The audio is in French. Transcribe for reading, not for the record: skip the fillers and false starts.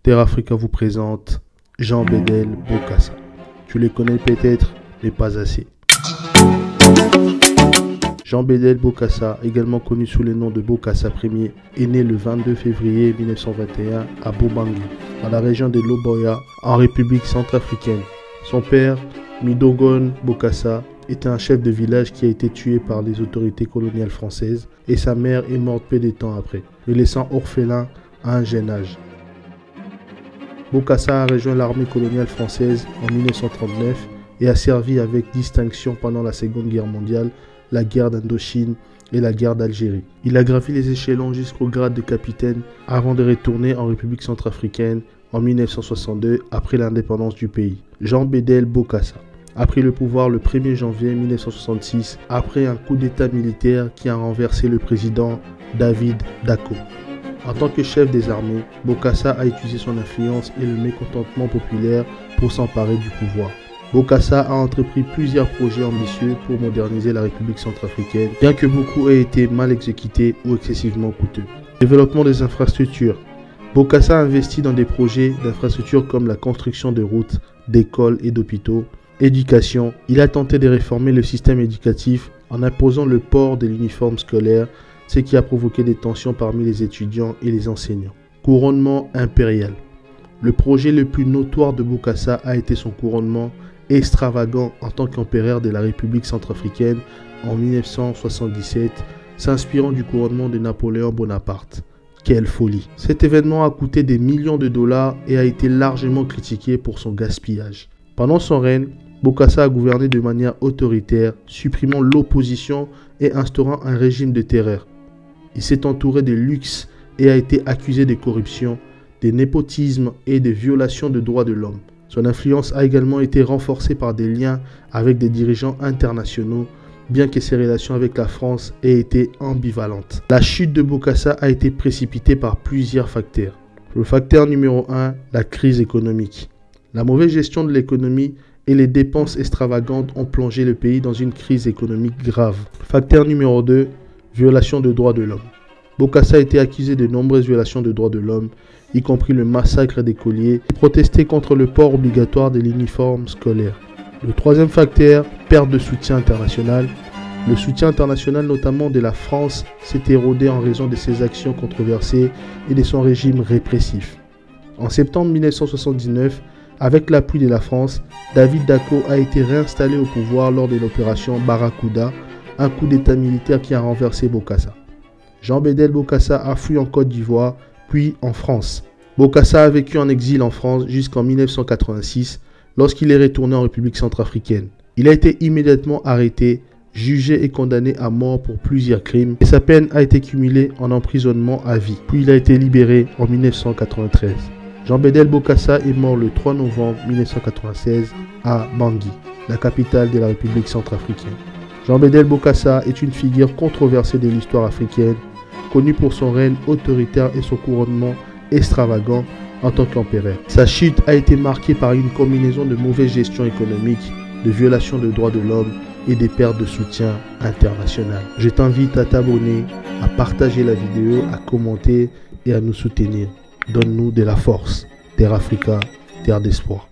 Terre Africa vous présente Jean Bédel Bokassa. Tu les connais peut-être, mais pas assez. Jean Bédel Bokassa, également connu sous le nom de Bokassa Ier, est né le 22 février 1921 à Bobangui, dans la région de Loboya, en République centrafricaine. Son père, Midogon Bokassa, était un chef de village qui a été tué par les autorités coloniales françaises et sa mère est morte peu de temps après, le laissant orphelin à un jeune âge. Bokassa a rejoint l'armée coloniale française en 1939 et a servi avec distinction pendant la Seconde Guerre mondiale, la guerre d'Indochine et la guerre d'Algérie. Il a gravi les échelons jusqu'au grade de capitaine avant de retourner en République centrafricaine en 1962 après l'indépendance du pays. Jean Bédel Bokassa a pris le pouvoir le 1er janvier 1966 après un coup d'état militaire qui a renversé le président David Dacko. En tant que chef des armées, Bokassa a utilisé son influence et le mécontentement populaire pour s'emparer du pouvoir. Bokassa a entrepris plusieurs projets ambitieux pour moderniser la République centrafricaine, bien que beaucoup aient été mal exécutés ou excessivement coûteux. Développement des infrastructures. Bokassa a investi dans des projets d'infrastructures comme la construction de routes, d'écoles et d'hôpitaux. Éducation. Il a tenté de réformer le système éducatif en imposant le port de l'uniforme scolaire, ce qui a provoqué des tensions parmi les étudiants et les enseignants. Couronnement impérial. Le projet le plus notoire de Bokassa a été son couronnement extravagant en tant qu'empereur de la République centrafricaine en 1977, s'inspirant du couronnement de Napoléon Bonaparte. Quelle folie! Cet événement a coûté des millions de dollars et a été largement critiqué pour son gaspillage. Pendant son règne, Bokassa a gouverné de manière autoritaire, supprimant l'opposition et instaurant un régime de terreur. Il s'est entouré de luxe et a été accusé de corruption, de népotisme et de violation des droits de l'homme. Son influence a également été renforcée par des liens avec des dirigeants internationaux, bien que ses relations avec la France aient été ambivalentes. La chute de Bokassa a été précipitée par plusieurs facteurs. Le facteur numéro 1, la crise économique. La mauvaise gestion de l'économie et les dépenses extravagantes ont plongé le pays dans une crise économique grave. Facteur numéro 2, violation des droits de l'homme. Bokassa a été accusé de nombreuses violations des droits de l'homme, y compris le massacre des geôliers, et protesté contre le port obligatoire de l'uniforme scolaire. Le troisième facteur, perte de soutien international. Le soutien international, notamment de la France, s'est érodé en raison de ses actions controversées et de son régime répressif. En septembre 1979, avec l'appui de la France, David Dacko a été réinstallé au pouvoir lors de l'opération Barracuda, un coup d'état militaire qui a renversé Bokassa. Jean Bédel Bokassa a fui en Côte d'Ivoire, puis en France. Bokassa a vécu en exil en France jusqu'en 1986, lorsqu'il est retourné en République centrafricaine. Il a été immédiatement arrêté, jugé et condamné à mort pour plusieurs crimes, et sa peine a été cumulée en emprisonnement à vie. Puis il a été libéré en 1993. Jean Bédel Bokassa est mort le 3 novembre 1996 à Bangui, la capitale de la République centrafricaine. Jean Bédel Bokassa est une figure controversée de l'histoire africaine, connu pour son règne autoritaire et son couronnement extravagant en tant qu'empereur. Sa chute a été marquée par une combinaison de mauvaise gestion économique, de violations des droits de l'homme et des pertes de soutien international. Je t'invite à t'abonner, à partager la vidéo, à commenter et à nous soutenir. Donne-nous de la force. Terre Africa, terre d'espoir.